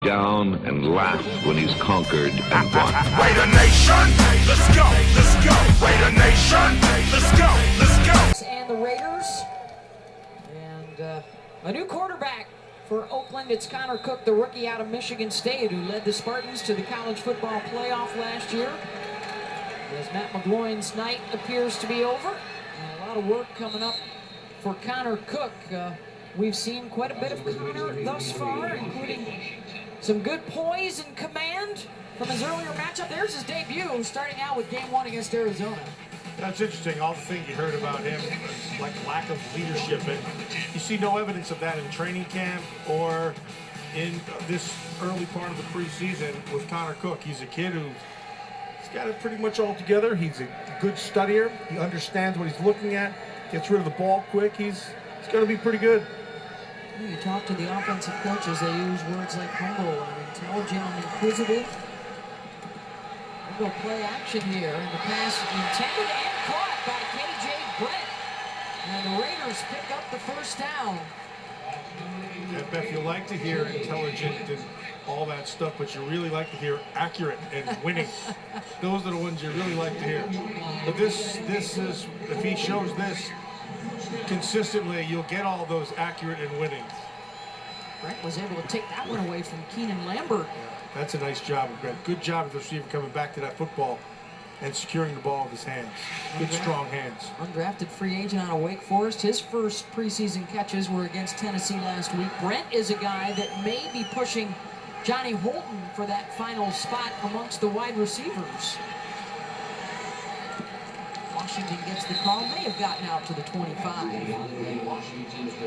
down and laugh when he's conquered and won. Raider Nation, let's go, let's go. Raider Nation, let's go, let's go. And the Raiders, and a new quarterback for Oakland. It's Connor Cook, the rookie out of Michigan State, who led the Spartans to the college football playoff last year. As Matt McGloin's night appears to be over, and a lot of work coming up for Connor Cook. We've seen quite a bit of Connor thus far, including some good poise and command from his earlier matchup. There's his debut, starting out with game one against Arizona. That's interesting. All the things you heard about him, like lack of leadership, and you see no evidence of that in training camp or in this early part of the preseason with Connor Cook. He's a kid who's got it pretty much all together. He's a good studier. He understands what he's looking at, gets rid of the ball quick. He's going to be pretty good. You talk to the offensive coaches, they use words like humble and intelligent and inquisitive. We'll go play action here, and the pass intended and caught by KJ Brent. And the Raiders pick up the first down. Yeah, Beth, you like to hear intelligent and all that stuff, but you really like to hear accurate and winning. Those are the ones you really like to hear. But this is, if he shows this consistently, you'll get all those accurate and winning. Brent was able to take that one away from Keenan Lambert. That's a nice job of Brent. Good job of the receiver coming back to that football and securing the ball with his hands. Good, strong hands. Undrafted free agent out of Wake Forest. His first preseason catches were against Tennessee last week. Brent is a guy that may be pushing Johnny Holton for that final spot amongst the wide receivers. Washington gets the call, may have gotten out to the 25.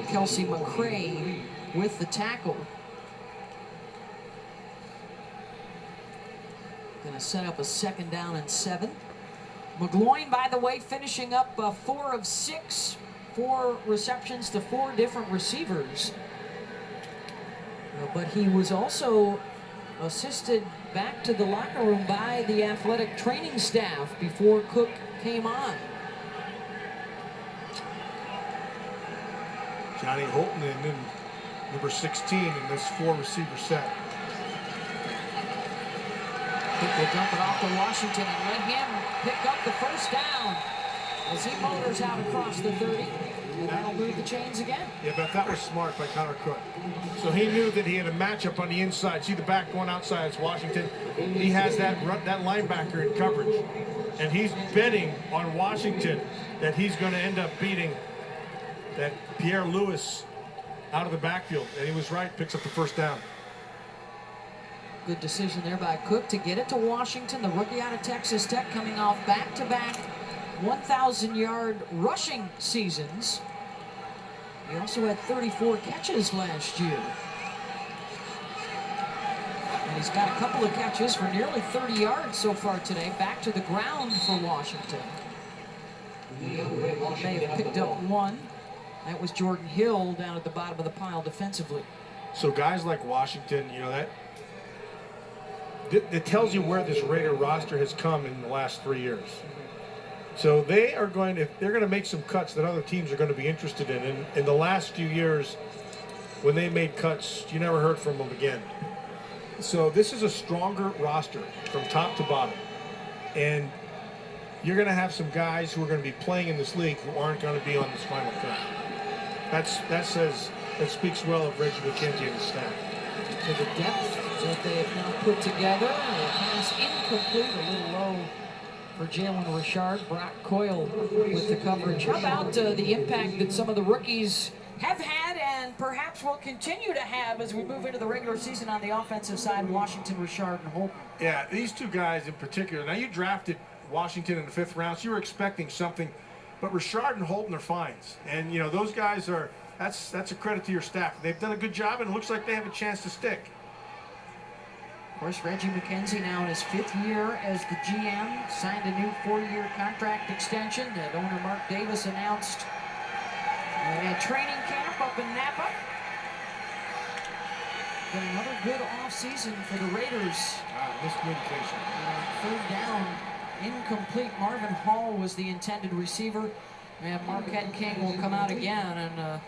Kelsey McCray with the tackle. Going to set up a 2nd down and 7. McGloin, by the way, finishing up 4 of 6, 4 receptions to 4 different receivers. But he was also assisted back to the locker room by the athletic training staff before Cook came on. Johnny Holton and then number 16 in this 4 receiver set. Cook will dump it off to Washington and let him pick up the first down as he motors out across the 30. And that'll move the chains again. Yeah, but that was smart by Connor Cook. So he knew that he had a matchup on the inside. See the back going outside, it's Washington. He has that linebacker in coverage. And he's betting on Washington that he's going to end up beating that Pierre Lewis out of the backfield. And he was right, picks up the first down. Good decision there by Cook to get it to Washington, the rookie out of Texas Tech, coming off back-to-back 1,000-yard rushing seasons. He also had 34 catches last year. And he's got a couple of catches for nearly 30 yards so far today. Back to the ground for Washington. He may have picked up 1. That was Jordan Hill down at the bottom of the pile defensively. So guys like Washington, you know, that it tells you where this Raider roster has come in the last 3 years. So they're going to make some cuts that other teams are going to be interested in. And in the last few years, when they made cuts, you never heard from them again. So this is a stronger roster from top to bottom. And you're going to have some guys who are going to be playing in this league who aren't going to be on this final cut. That speaks well of Reggie McKenzie and his staff. So the depth that they have now put together, a pass incomplete, a little low for Jalen Richard. Brock Coyle with the coverage. How about the impact that some of the rookies have had and perhaps will continue to have as we move into the regular season on the offensive side, Washington, Richard, and Holton? Yeah, these two guys in particular. Now, you drafted Washington in the 5th round, so you were expecting something. But Richard and Holton are finds. And, you know, those guys are, that's a credit to your staff. They've done a good job, and it looks like they have a chance to stick. Of course, Reggie McKenzie now in his 5th year as the GM, signed a new 4-year contract extension that owner Mark Davis announced at training camp up in Napa. Been another good offseason for the Raiders. Miscommunication. 3rd down, incomplete. Marvin Hall was the intended receiver, and Marquette King will come out again. And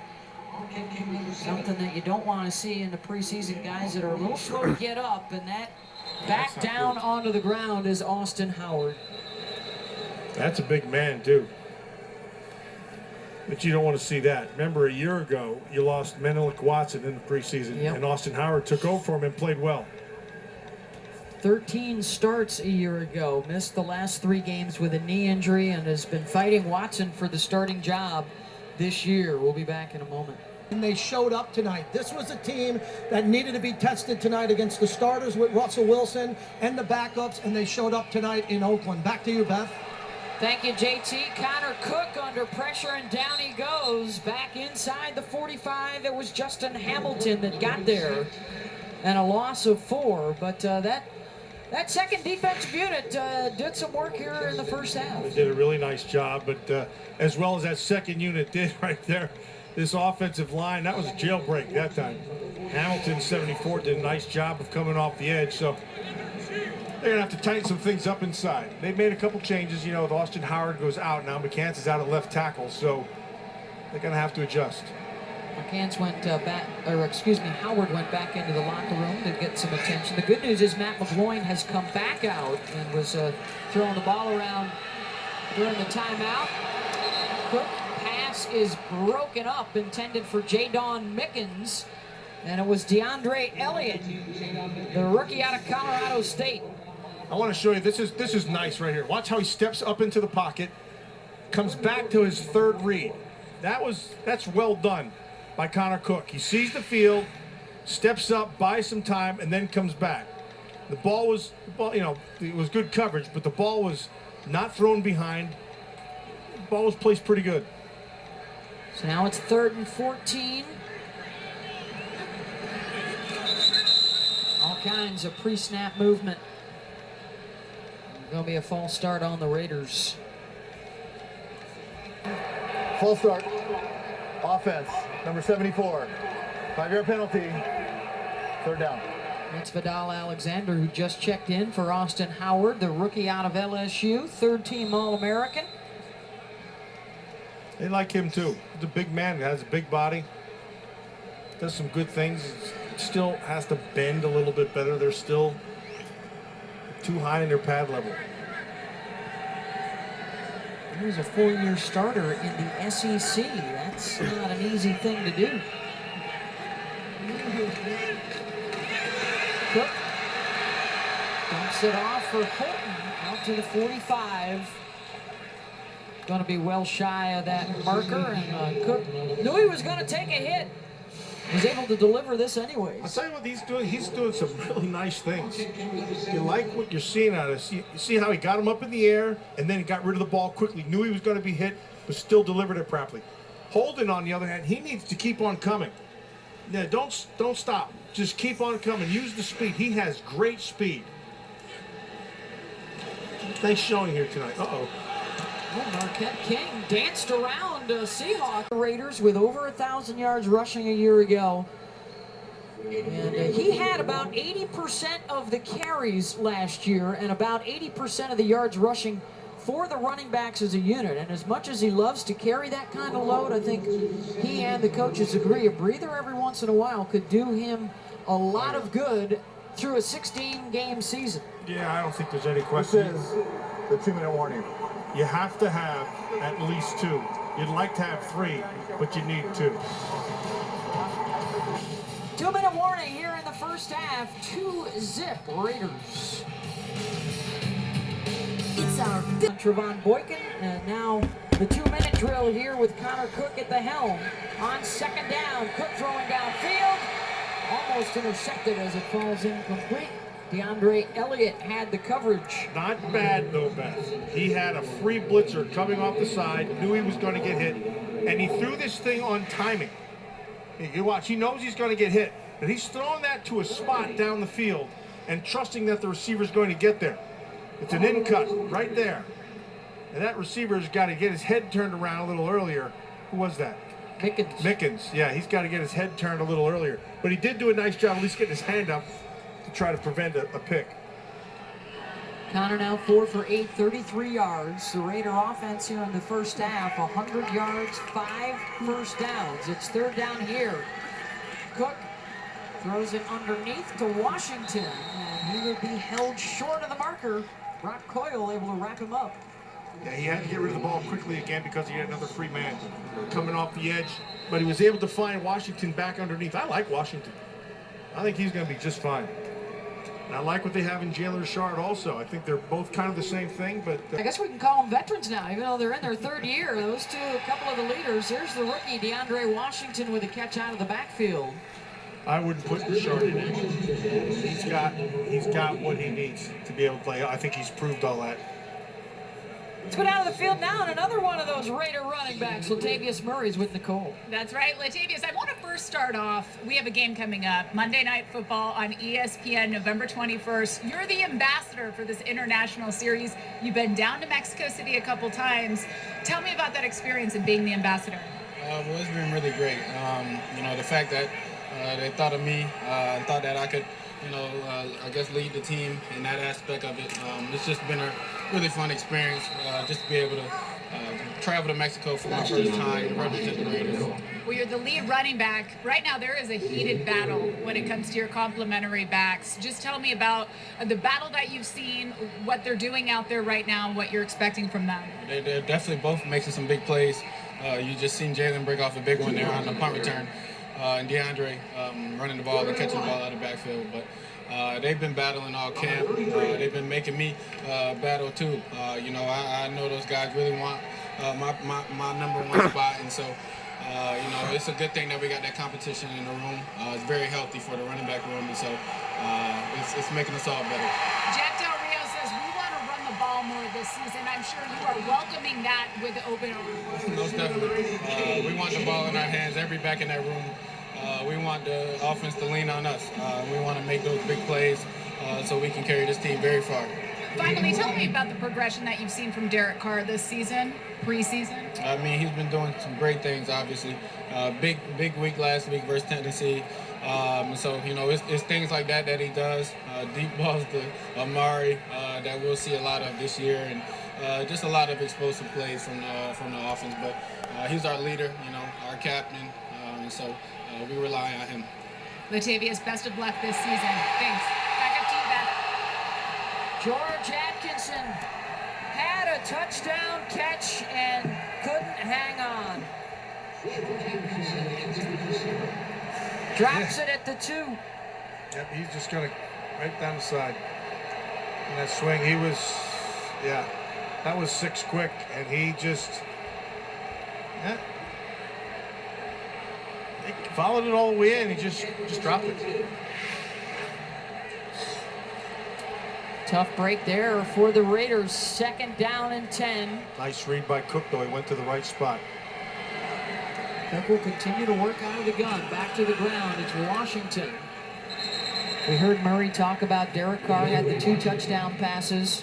Something that you don't want to see in the preseason, guys that are a little slow to get up, and that back down onto the ground is Austin Howard. That's a big man, too. But you don't want to see that. Remember, a year ago, you lost Menelik Watson in the preseason, and Austin Howard took over for him and played well. 13 starts a year ago, missed the last 3 games with a knee injury, and has been fighting Watson for the starting job this year. We'll be back in a moment. And they showed up tonight. This was a team that needed to be tested tonight against the starters with Russell Wilson and the backups, and they showed up tonight in Oakland. Back to you, Beth. Thank you, JT. Connor Cook under pressure, and down he goes. Back inside the 45. It was Justin Hamilton that got there. And a loss of 4. But that second defensive unit did some work here in the first half. They did a really nice job, but as well as that second unit did right there, this offensive line, that was a jailbreak that time. Hamilton, 74, did a nice job of coming off the edge, so they're going to have to tighten some things up inside. They've made a couple changes, you know, with Austin Howard goes out now. McCants is out at left tackle, so they're going to have to adjust. McCants went Howard went back into the locker room to get some attention. The good news is Matt McGloin has come back out and was throwing the ball around during the timeout. Cook pass is broken up, intended for Jadon Mickens, and it was DeAndre Elliott, the rookie out of Colorado State. I want to show you, this is nice right here. Watch how he steps up into the pocket, comes back to his third read. That's well done by Connor Cook. He sees the field, steps up, buys some time, and then comes back. The ball was, you know, it was good coverage, but the ball was not thrown behind. The ball was placed pretty good. So now it's 3rd and 14. All kinds of pre-snap movement. Going to be a false start on the Raiders. Full start. Offense, number 74. 5-yard penalty. 3rd down. It's Vidal Alexander who just checked in for Austin Howard, the rookie out of LSU, 3rd-team All-American. They like him too. He's a big man, has a big body, does some good things. Still has to bend a little bit better. They're still too high in their pad level. He was a 4-year starter in the SEC. That's not an easy thing to do. Cook dumps it off for Holton out to the 45. Going to be well shy of that marker, and Cook knew he was going to take a hit. Was able to deliver this anyways. I'll tell you what he's doing. He's doing some really nice things. You like what you're seeing out of this. You see how he got him up in the air and then he got rid of the ball quickly. Knew he was going to be hit, but still delivered it properly. Holden, on the other hand, he needs to keep on coming. Yeah, don't stop. Just keep on coming. Use the speed. He has great speed. Nice showing here tonight. Uh-oh. Well, Marquette King danced around Seahawks Raiders with over 1,000 yards rushing a year ago. And he had about 80% of the carries last year and about 80% of the yards rushing for the running backs as a unit. And as much as he loves to carry that kind of load, I think he and the coaches agree a breather every once in a while could do him a lot of good through a 16-game season. Yeah, I don't think there's any question. This is the 2-minute warning. You have to have at least 2. You'd like to have 3, but you need 2. 2-minute warning here in the first half. 2-zip Raiders. It's our Trevon Boykin, and now the 2-minute drill here with Connor Cook at the helm. On 2nd down, Cook throwing downfield. Almost intercepted as it falls incomplete. DeAndre Elliott had the coverage. Not bad though, Beth. He had a free blitzer coming off the side, knew he was going to get hit, and he threw this thing on timing. You watch, he knows he's going to get hit, but he's throwing that to a spot down the field and trusting that the receiver's going to get there. It's an in cut right there. And that receiver's got to get his head turned around a little earlier. Who was that? Mickens. Yeah, he's got to get his head turned a little earlier. But he did do a nice job at least getting his hand up to try to prevent a pick. Connor now 4 for 8, 33 yards. The Raider offense here in the first half, 100 yards, 5 first downs. It's third down here. Cook throws it underneath to Washington, and he will be held short of the marker. Brock Coyle able to wrap him up. Yeah, he had to get rid of the ball quickly again because he had another free man coming off the edge. But he was able to find Washington back underneath. I like Washington. I think he's going to be just fine. And I like what they have in Jalen Richard also. I think they're both kind of the same thing, but... I guess we can call them veterans now, even though they're in their third year. Those two, a couple of the leaders. There's the rookie, DeAndre Washington, with a catch out of the backfield. I wouldn't put Richard in it. He's got what he needs to be able to play. I think he's proved all that. Let's go down to the field now, and another one of those Raider running backs, Latavius Murray's with Nicole. That's right, Latavius. I want to first start off. We have a game coming up, Monday Night Football on ESPN, November 21st. You're the ambassador for this international series. You've been down to Mexico City a couple times. Tell me about that experience of being the ambassador. Well, it's been really great. The fact that they thought of me, thought that I could, I guess lead the team in that aspect of it. It's just been a really fun experience just to be able to travel to Mexico for my first time and represent the Raiders. Well, you're the lead running back. Right now, there is a heated battle when it comes to your complementary backs. Just tell me about the battle that you've seen, what they're doing out there right now, and what you're expecting from them. They're definitely both making some big plays. You just seen Jalen break off a big one there on the punt return. And DeAndre running the ball and catching the ball out of the backfield. But they've been battling all camp. They've been making me battle too. I know those guys really want my number one spot, and so it's a good thing that we got that competition in the room. It's very healthy for the running back room, and so it's making us all better. Jack Del Rio says we want to run the ball more this season. I'm sure you are welcoming that with open arms. Most definitely. We want the ball in our hands. Every back in that room. We want the offense to lean on us. We want to make those big plays so we can carry this team very far. Finally, tell me about the progression that you've seen from Derek Carr this season, preseason. I mean, he's been doing some great things, obviously. Big week last week versus Tennessee. So, it's things like that he does. Deep balls to Amari that we'll see a lot of this year, and just a lot of explosive plays from the offense. But he's our leader, our captain, and so we rely on him. Latavius, best of luck this season. Thanks. Back up to you, Beth. George Atkinson had a touchdown catch and couldn't hang on. Drops it at the 2. Yep, he's just going to right down the side. And that swing, that was 6 quick, and he just, he followed it all the way in. He just dropped it. Tough break there for the Raiders. 2nd down and 10. Nice read by Cook, though. He went to the right spot. Cook will continue to work out of the gun. Back to the ground. It's Washington. We heard Murray talk about Derek Carr had the 2 touchdown passes.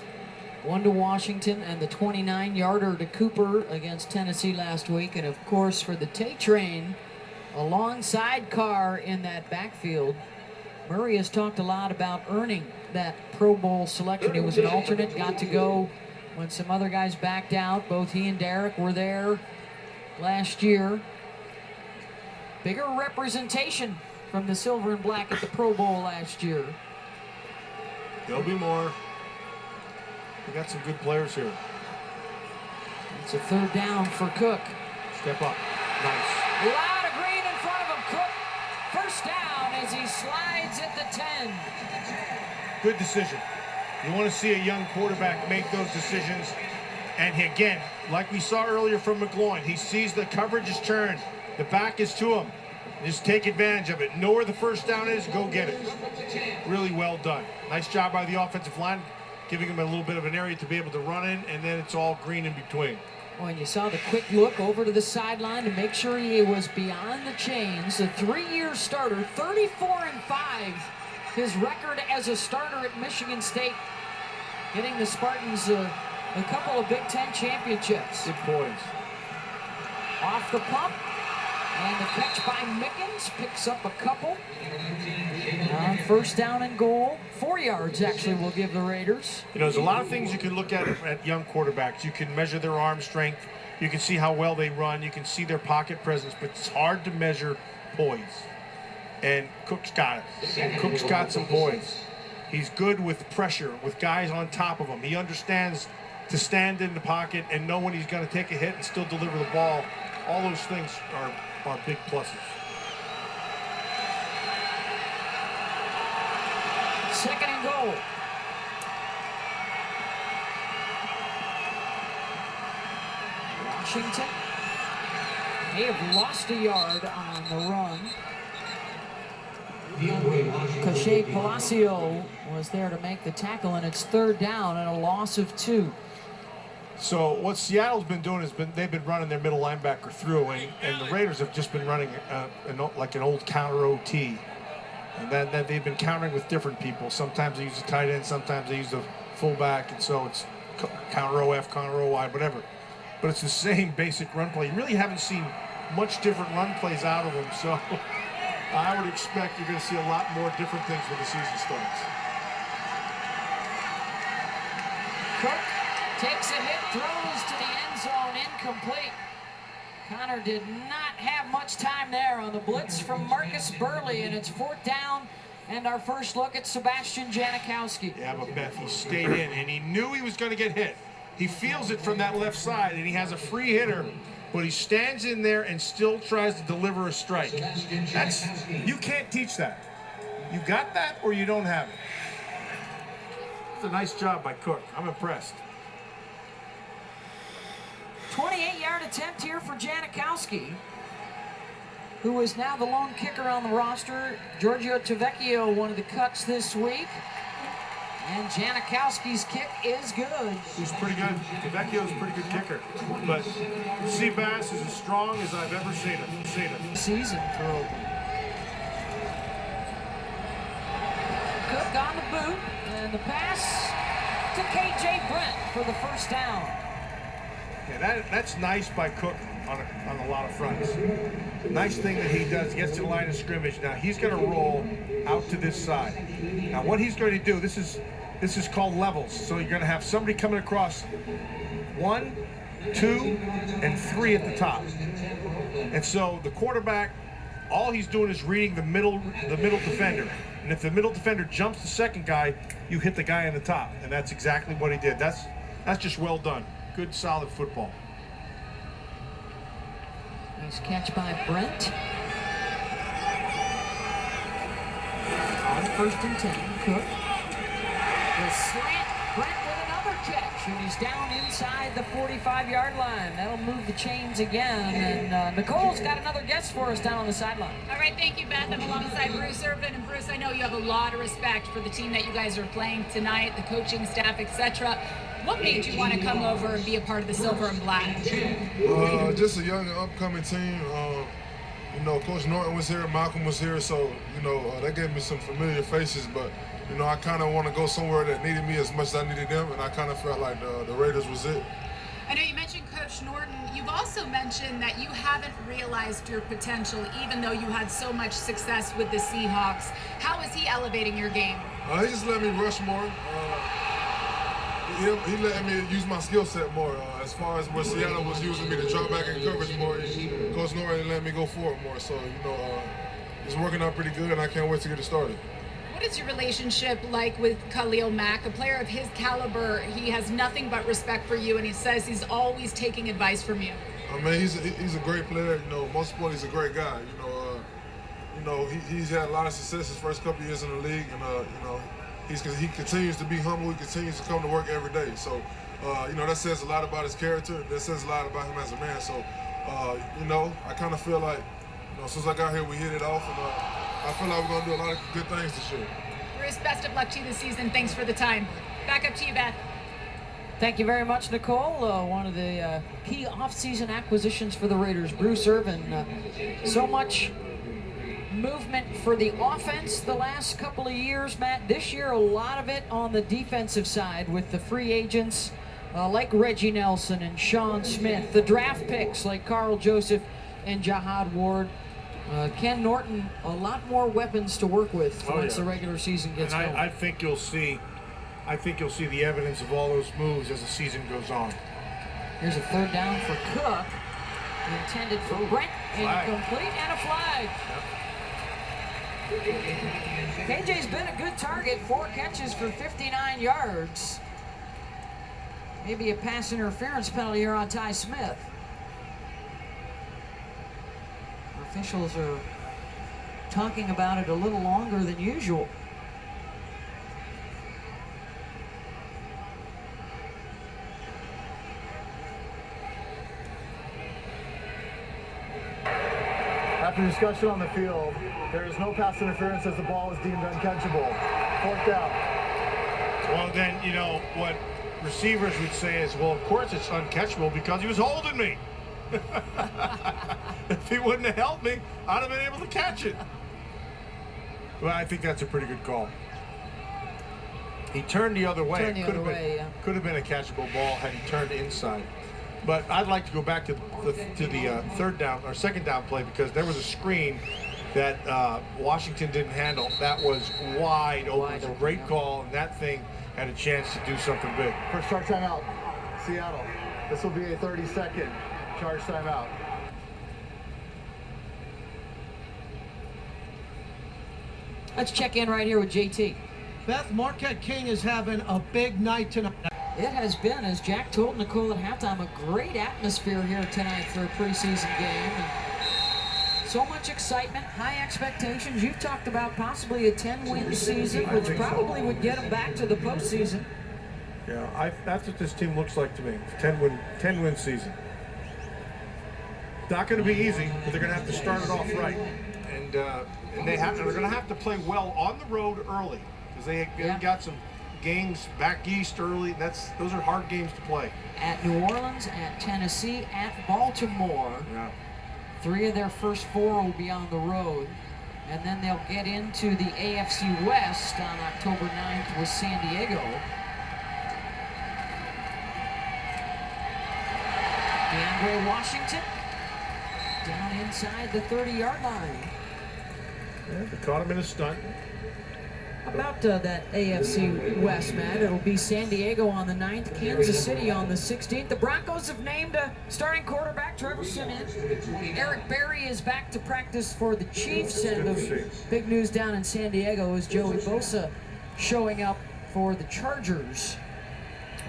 1 to Washington and the 29-yarder to Cooper against Tennessee last week. And, of course, for the Tay Train, alongside Carr in that backfield, Murray has talked a lot about earning that Pro Bowl selection. He was an alternate, got to go when some other guys backed out. Both he and Derek were there last year. Bigger representation from the silver and black at the Pro Bowl last year. There'll be more. We got some good players here. It's a 3rd down for Cook. Step up. Nice. A lot of green in front of him. Cook, 1st down as he slides at the 10. Good decision. You want to see a young quarterback make those decisions. And again, like we saw earlier from McGloin, he sees the coverage is turned. The back is to him. Just take advantage of it. Know where the 1st down is, go get it. Really well done. Nice job by the offensive line, giving him a little bit of an area to be able to run in, and then it's all green in between. Oh, and you saw the quick look over to the sideline to make sure he was beyond the chains. A 3-year starter, 34-5. His record as a starter at Michigan State, getting the Spartans a couple of Big Ten championships. Good poise. Off the pump, and the catch by Mickens picks up a couple. First down and goal. 4 yards actually will give the Raiders. You know, there's a lot of things you can look at young quarterbacks. You can measure their arm strength. You can see how well they run. You can see their pocket presence, but it's hard to measure poise. And Cook's got it. And Cook's got some poise. He's good with pressure, with guys on top of him. He understands to stand in the pocket and know when he's going to take a hit and still deliver the ball. All those things are big pluses. Second and goal. Washington. They have lost a yard on the run. Cachet Palacio was there to make the tackle, and it's third down and a loss of 2. So what Seattle's been doing is they've been running their middle linebacker through, and the Raiders have just been running like an old counter OT. And then they've been countering with different people. Sometimes they use a tight end, sometimes they use a fullback, and so it's counter OF, counter OY, whatever. But it's the same basic run play. You really haven't seen much different run plays out of them, so I would expect you're going to see a lot more different things when the season starts. Cook takes a hit, throws to the end zone, incomplete. Connor did not have much time there on the blitz from Marcus Burley, and it's fourth down and our first look at Sebastian Janikowski. Yeah, but Beth, he stayed in, and he knew he was going to get hit. He feels it from that left side, and he has a free hitter, but he stands in there and still tries to deliver a strike. You can't teach that. You got that or you don't have it. It's a nice job by Cook. I'm impressed. 28-yard attempt here for Janikowski, who is now the lone kicker on the roster. Giorgio Tavecchio, one of the cuts this week. And Janikowski's kick is good. He's pretty good. Tavecchio's a pretty good kicker. But Seabass is as strong as I've ever seen him. Season for Oakland. Cook on the boot, and the pass to KJ Brent for the first down. Yeah, that's nice by Cook on a lot of fronts. The nice thing that he does, gets to the line of scrimmage. Now he's going to roll out to this side. Now what he's going to do, this is called levels. So you're going to have somebody coming across 1, 2, and 3 at the top. And so the quarterback, all he's doing is reading the middle defender. And if the middle defender jumps the second guy, you hit the guy on the top. And that's exactly what he did. That's just well done. Good, solid football. Nice catch by Brent. On first and 10, Cook. The slant, Brent with another catch, and he's down inside the 45-yard line. That'll move the chains again, and Nicole's got another guest for us down on the sideline. All right, thank you, Beth. I'm alongside Bruce Irvin, and Bruce, I know you have a lot of respect for the team that you guys are playing tonight, the coaching staff, etc. What made you want to come over and be a part of the Silver and Black? Just a young upcoming team. You know, Coach Norton was here, Malcolm was here, so, you know, that gave me some familiar faces, but, you know, I kind of want to go somewhere that needed me as much as I needed them, and I kind of felt like the Raiders was it. I know you mentioned Coach Norton. You've also mentioned that you haven't realized your potential, even though you had so much success with the Seahawks. How is he elevating your game? He just let me rush more. He let me use my skill set more. As far as where Seattle was using me to drop back in coverage more, Coach Norton let me go forward more. So, you know, it's working out pretty good, and I can't wait to get it started. What is your relationship like with Khalil Mack? A player of his caliber, he has nothing but respect for you, and he says he's always taking advice from you. I mean, he's a great player. You know, most importantly, he's a great guy. You know, he's had a lot of success his first couple of years in the league, and you know, he continues to be humble. He continues to come to work every day. So, you know, that says a lot about his character. That says a lot about him as a man. So, you know, I kind of feel like, you know, since I got here, we hit it off, and I feel like we're going to do a lot of good things this year. Bruce, best of luck to you this season. Thanks for the time. Back up to you, Beth. Thank you very much, Nicole. One of the key off-season acquisitions for the Raiders, Bruce Irvin. So much movement for the offense the last couple of years, Matt. This year, a lot of it on the defensive side with the free agents like Reggie Nelson and Sean Smith, the draft picks like Carl Joseph and Jahad Ward. Ken Norton, a lot more weapons to work with once yeah. the regular season gets And going. I think you'll see the evidence of all those moves as the season goes on. Here's a third down for Cook. Intended for Brent. Incomplete and a flag. KJ's been a good target. 4 catches for 59 yards. Maybe a pass interference penalty here on Ty Smith. Officials are talking about it a little longer than usual. After discussion on the field, there is no pass interference as the ball is deemed uncatchable. 4th down. Well, then, you know, what receivers would say is, well, of course it's uncatchable because he was holding me. If he wouldn't have held me, I'd have been able to catch it. Well, I think that's a pretty good call. He turned the other way. Could have been a catchable ball had he turned inside. But I'd like to go back to the third down or second down play because there was a screen that Washington didn't handle. That was wide open. It was a great call, and that thing had a chance to do something big. First charge timeout, Seattle. This will be a 30-second charge timeout. Let's check in right here with JT. Beth, Marquette King is having a big night tonight. It has been, as Jack told Nicole at halftime, a great atmosphere here tonight for a preseason game. And so much excitement, high expectations. You've talked about possibly a 10-win season, which probably would get them back to the postseason. Yeah, that's what this team looks like to me. 10-win season. Not going to be easy, but they're going to have to start it off right. And they're going to have to play well on the road early because they've got some games back east early. Those are hard games to play. At New Orleans, at Tennessee, at Baltimore. Yeah. 3 of their first 4 will be on the road. And then they'll get into the AFC West on October 9th with San Diego. DeAndre Washington down inside the 30-yard line. Yeah, they caught him in a stunt. About that AFC West, Matt. It'll be San Diego on the 9th, Kansas City on the 16th. The Broncos have named a starting quarterback, Trevor Siemian. Eric Berry is back to practice for the Chiefs, and the big news down in San Diego is Joey Bosa showing up for the Chargers.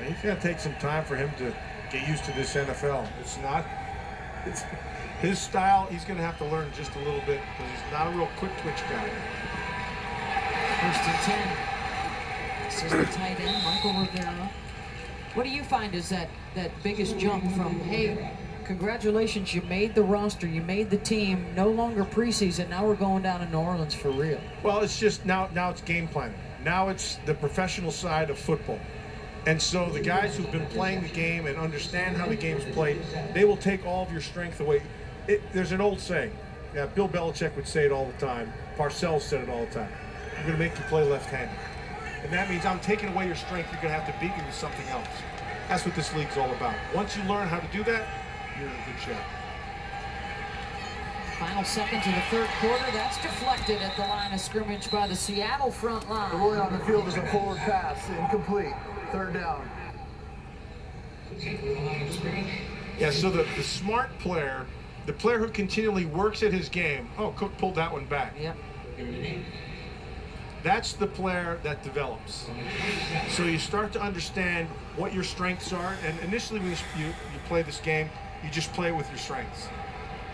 It's going to take some time for him to get used to this NFL. It's his style. He's going to have to learn just a little bit because he's not a real quick twitch guy. 1st and 10. This is the tight end, Michael Rivera. What do you find is that biggest jump from, hey, congratulations, you made the roster, you made the team, no longer preseason, now we're going down to New Orleans for real? Well, it's just now it's game planning. Now it's the professional side of football. And so the guys who've been playing the game and understand how the game's played, they will take all of your strength away. There's an old saying. Yeah, Bill Belichick would say it all the time. Parcells said it all the time. I'm going to make you play left-handed. And that means I'm taking away your strength. You're going to have to beat me with something else. That's what this league's all about. Once you learn how to do that, you're in good shape. Final seconds of the 3rd quarter. That's deflected at the line of scrimmage by the Seattle front line. The ruling on the field is a forward pass, incomplete. 3rd down. Yeah, so the smart player, the player who continually works at his game, Cook pulled that one back. Yep. That's the player that develops. So you start to understand what your strengths are, and initially when you play this game, you just play with your strengths.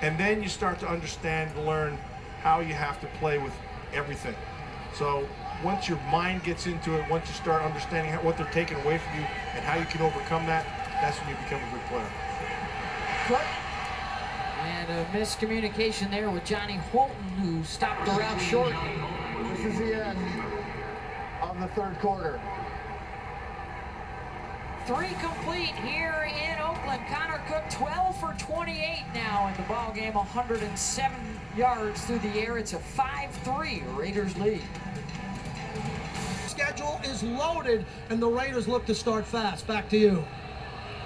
And then you start to understand and learn how you have to play with everything. So once your mind gets into it, once you start understanding what they're taking away from you and how you can overcome that, that's when you become a good player. Cook. And a miscommunication there with Johnny Holton, who stopped the route short. This is the end of the 3rd quarter. 3 complete here in Oakland. Connor Cook 12 for 28 now in the ball game, 107 yards through the air. It's a 5-3 Raiders lead. Schedule is loaded, and the Raiders look to start fast. Back to you.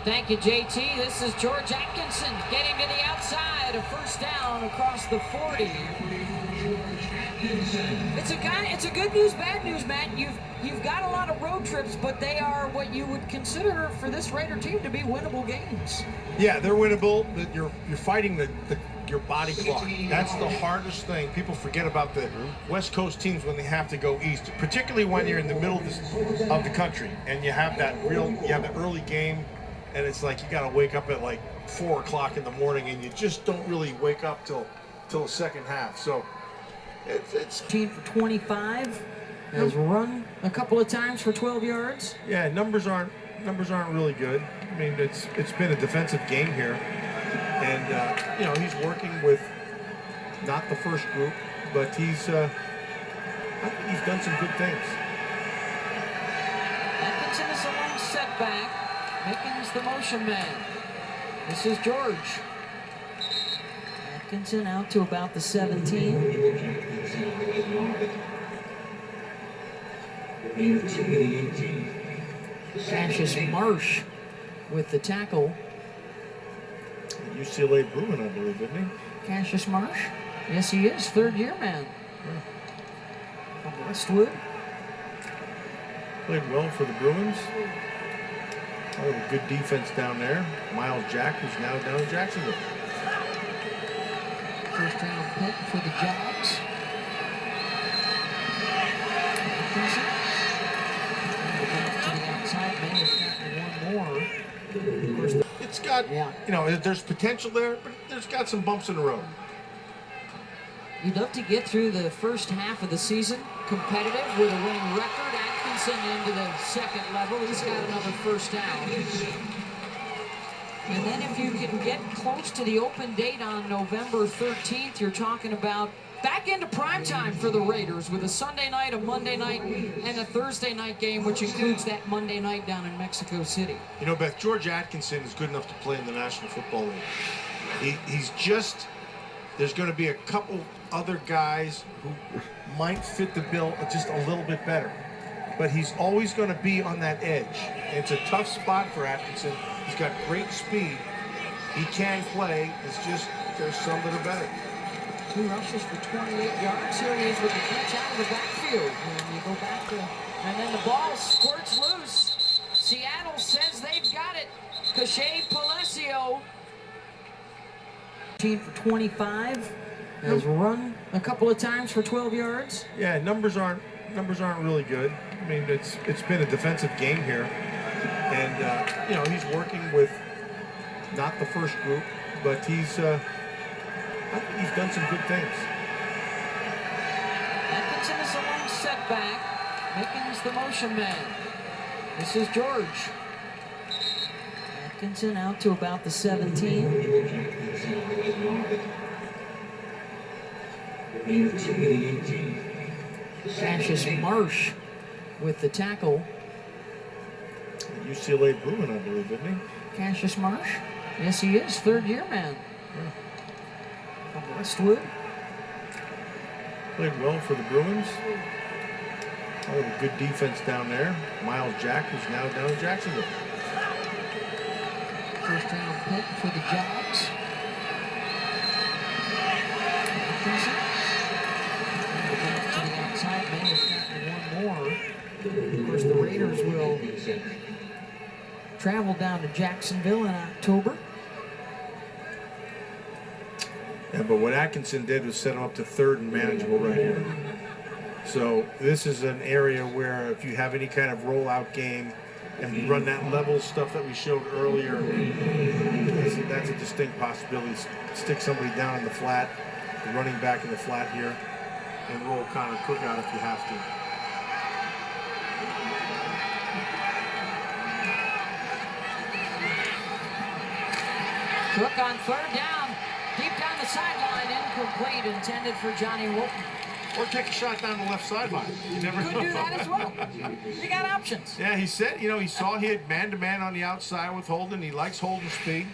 Thank you, JT. This is George Atkinson getting to the outside. get a first down across the 40. It's a good news, bad news, Matt. You've got a lot of road trips, but they are what you would consider for this Raider team to be winnable games. Yeah, they're winnable. But you're fighting your body clock. That's the hardest thing. People forget about the West Coast teams when they have to go east, particularly when you're in the middle of the country and you have the early game, and it's like you got to wake up at like 4 o'clock in the morning, and you just don't really wake up till the second half. So it's 15 for 25. Has run a couple of times for 12 yards. Yeah, numbers aren't really good. I mean, it's been a defensive game here, and he's working with not the first group, but I think he's done some good things. Atkinson is a long setback. Mickens the motion man. This is George. Atkinson out to about the 17. Cassius Marsh with the tackle. UCLA Bruin, I believe, isn't he? Cassius Marsh? Yes, he is. Third-year man. From Westwood. Played well for the Bruins. Oh, good defense down there. Miles Jack, who's now down in Jacksonville. First round pick for the Jags. It's got, there's potential there, but there's got some bumps in the road. You'd love to get through the first half of the season competitive with a winning record. Atkinson into the second level. He's got another first down. And then if you can get close to the open date on November 13th, you're talking about back into prime time for the Raiders with a Sunday night, a Monday night, and a Thursday night game, which includes that Monday night down in Mexico City. You know, Beth, George Atkinson is good enough to play in the National Football League. He's just, there's going to be a couple other guys who might fit the bill just a little bit better. But he's always going to be on that edge. It's a tough spot for Atkinson. He's got great speed. He can play. It's just, there's some that are better. 2 rushes for 28 yards. Here he is with the catch out of the backfield. And you go back to, and then the ball squirts loose. Seattle says they've got it. Cachet Palacio. 15 for 25. Has run a couple of times for 12 yards. Yeah, numbers aren't really good. I mean, it's been a defensive game here, and he's working with not the first group, but I think he's done some good things. Atkinson is a long setback. Mickens the motion man. This is George. Atkinson out to about the 17. Cassius Marsh with the tackle. UCLA Bruin, I believe, isn't he? Cassius Marsh? Yes, he is. Third-year man. From Westwood. Played well for the Bruins. Oh, good defense down there. Miles Jack, who's now down in Jacksonville. First round pick for the Jags. To the outside, may have gotten one more. Of course, the Raiders will travel down to Jacksonville in October. Yeah, but what Atkinson did was set him up to third and manageable right here. So this is an area where if you have any kind of rollout game and you run that level stuff that we showed earlier, that's a distinct possibility. Stick somebody down in the flat, the running back in the flat here, and roll Connor Cook out if you have to. Cook on third down, deep down the sideline, incomplete, intended for Johnny Wilton. Or take a shot down the left sideline. You never Could do that as well. You got options. Yeah, he said, he saw he had man-to-man on the outside with Holden. He likes Holden's speed.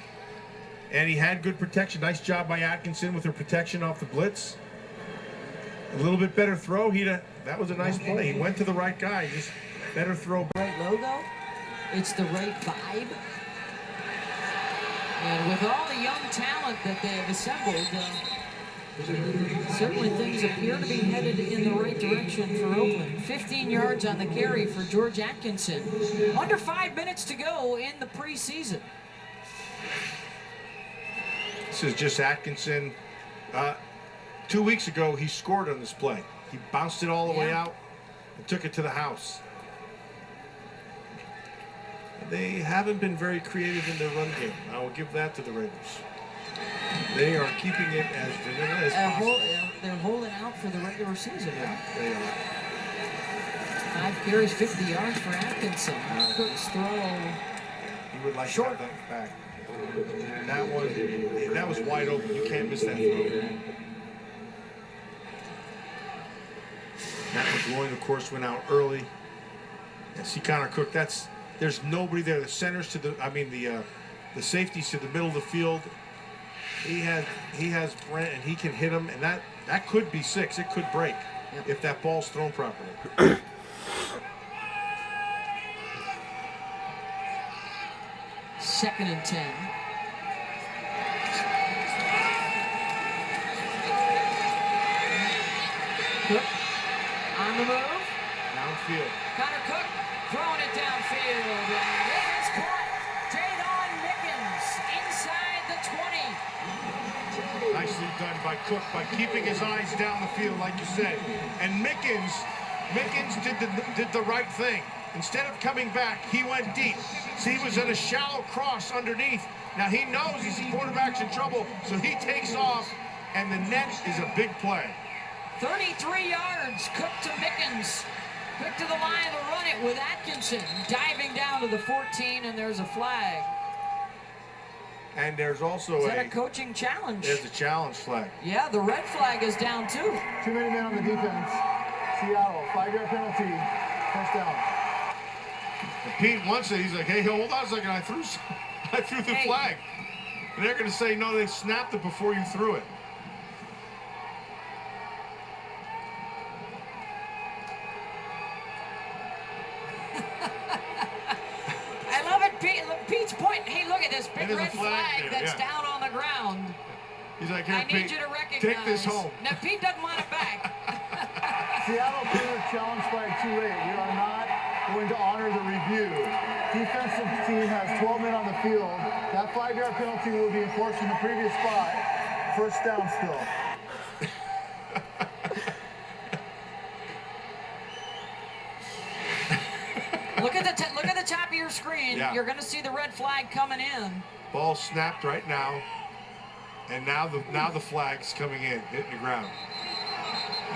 And he had good protection. Nice job by Atkinson with her protection off the blitz. A little bit better throw. That was a nice play. He went to the right guy. Just better throw. Right logo. It's the right vibe. And with all the young talent that they have assembled, certainly things appear to be headed in the right direction for Oakland. 15 yards on the carry for George Atkinson. Under 5 minutes to go in the preseason. This is just Atkinson. 2 weeks ago, he scored on this play. He bounced it all the way out and took it to the house. They haven't been very creative in their run game. I will give that to the Raiders. They are keeping it as vanilla as possible. They're holding out for the regular season. Yeah, they are. 5 carries, 50 yards for Atkinson. Cook's throw. You would like short. To have that back. That was wide open. You can't miss that throw. Matt McGloin, of course, went out early. And see Connor Cook. There's nobody there. The centers to the safeties to the middle of the field. He has Brent, and he can hit him, and that could be 6. It could break if that ball's thrown properly. Second and 10. Cook on the move. Downfield. Connor Cook throwing it downfield. And it is caught. Jadon Mickens inside the 20. Nicely done by Cook by keeping his eyes down the field, like you said. And Mickens did the right thing. Instead of coming back, he went deep. See, he was in a shallow cross underneath. Now he knows his quarterback's in trouble, so he takes off, and the net is a big play. 33 yards, Cook to Mickens. Quick to the line to run it with Atkinson. Diving down to the 14, and there's a flag. And there's also is that a coaching challenge? There's a challenge flag. Yeah, the red flag is down too. Too many men on the defense. Seattle, 5-yard penalty, first down. And Pete wants it. He's like, hey, hold on a second. I threw the flag. And they're going to say, no, they snapped it before you threw it. I love it. Pete's point. Hey, look at this big red flag there, that's down on the ground. He's like, here, I need Pete, you to recognize. take this home. Now, Pete doesn't want it back. Seattle threw a challenge flag too late. We are not going to honor the review. Defensive team has 12 men on the field. That 5-yard penalty will be enforced in the previous spot. First down still. Look at the top of your screen. Yeah. You're going to see the red flag coming in. Ball snapped right now, and now the flag's coming in, hitting the ground.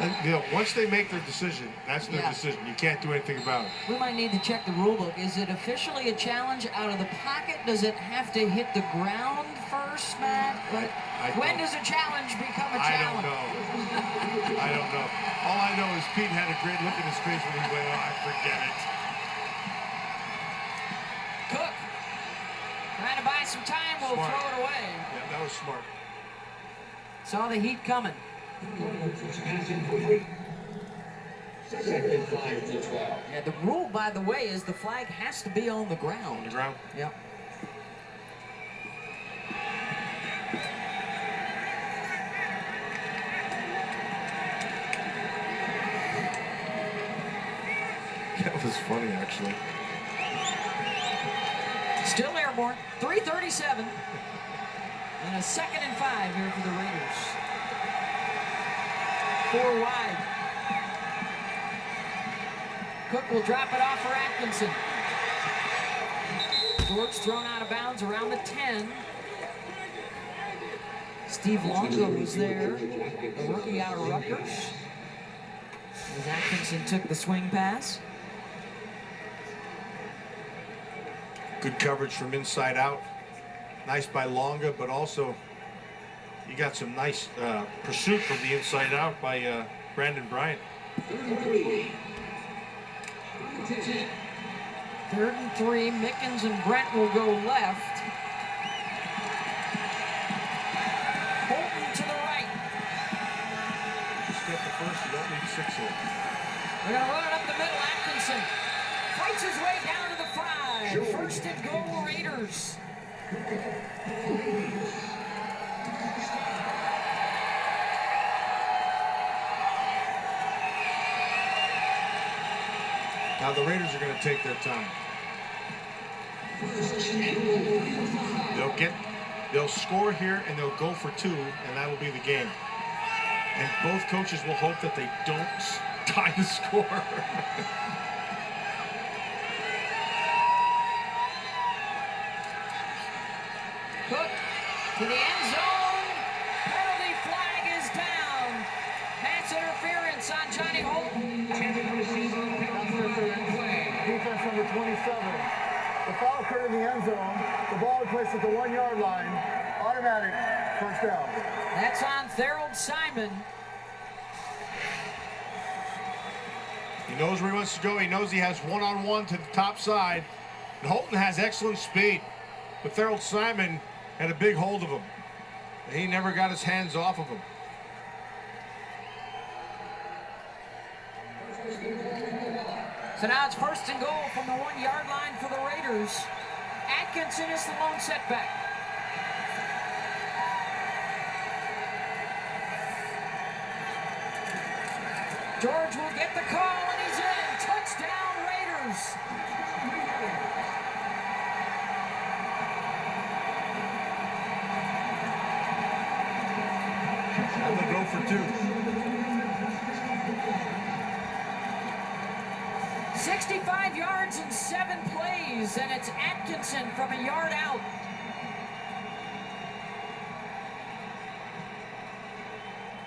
And, once they make their decision, that's their decision. You can't do anything about it. We might need to check the rule book. Is it officially a challenge out of the pocket? Does it have to hit the ground first, Matt? But when does a challenge become a challenge? I don't know. All I know is Pete had a great look in his face when he went, oh, I forget it. Cook, trying to buy some time, will throw it away. Yeah, that was smart. Saw the heat coming. Yeah, the rule, by the way, is the flag has to be on the ground. On the ground? Yeah. That was funny, actually. Still airborne. 3:37. And a 2nd and 5 here for the Raiders. 4 wide. Cook will drop it off for Atkinson. George thrown out of bounds around the 10. Steve Longo was there, the rookie out of Rutgers. As Atkinson took the swing pass. Good coverage from inside out. Nice by Longa, but also you got some nice pursuit from the inside out by Brandon Bryant. 3rd and 3. Mickens and Brent will go left. Holton to the right. Just get the first, you don't need 6 here. They're going to run it up the middle. Atkinson fights his way down to the 5. First and goal, Raiders. Now the Raiders are going to take their time. They'll score here and they'll go for 2, and that'll be the game. And both coaches will hope that they don't tie the score. Cook to the end zone. Penalty flag is down. Pass interference on Johnny Holton. Defense number 27. The foul occurred in the end zone. The ball was placed at the 1-yard line. Automatic first down. That's on Thorold Simon. He knows where he wants to go. He knows he has one-on-one to the top side. And Holton has excellent speed. But Thorold Simon had a big hold of him. And he never got his hands off of him. So now it's 1st and goal from the 1-yard line for the Raiders. Atkinson is the lone setback. George will get the call, and he's in. Touchdown, Raiders. And they'll go for 2. 65 yards in 7 plays, and it's Atkinson from a yard out.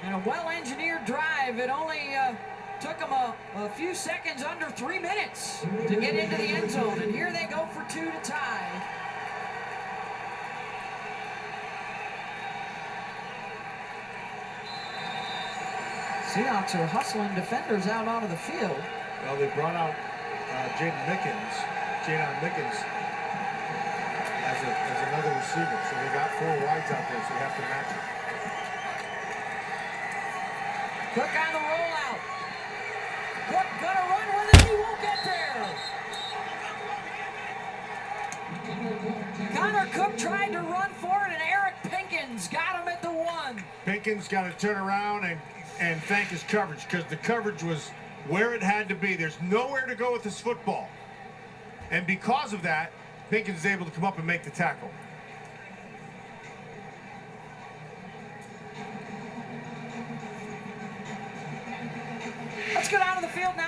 And a well-engineered drive. It only took them a few seconds, under 3 minutes, to get into the end zone. And here they go for 2 to tie. Seahawks are hustling defenders out onto the field. Well, they brought out Jadon Mickens as another receiver. So they got 4 wides out there, so you have to match it. Cook on the rollout. Cook gonna run with it. He won't get there. Connor Cook tried to run for it, and Eric Pinkins got him at the 1. Pinkins got to turn around and thank his coverage, because the coverage was where it had to be. There's nowhere to go with this football. And because of that, Pinkins is able to come up and make the tackle. Let's go down to the field now.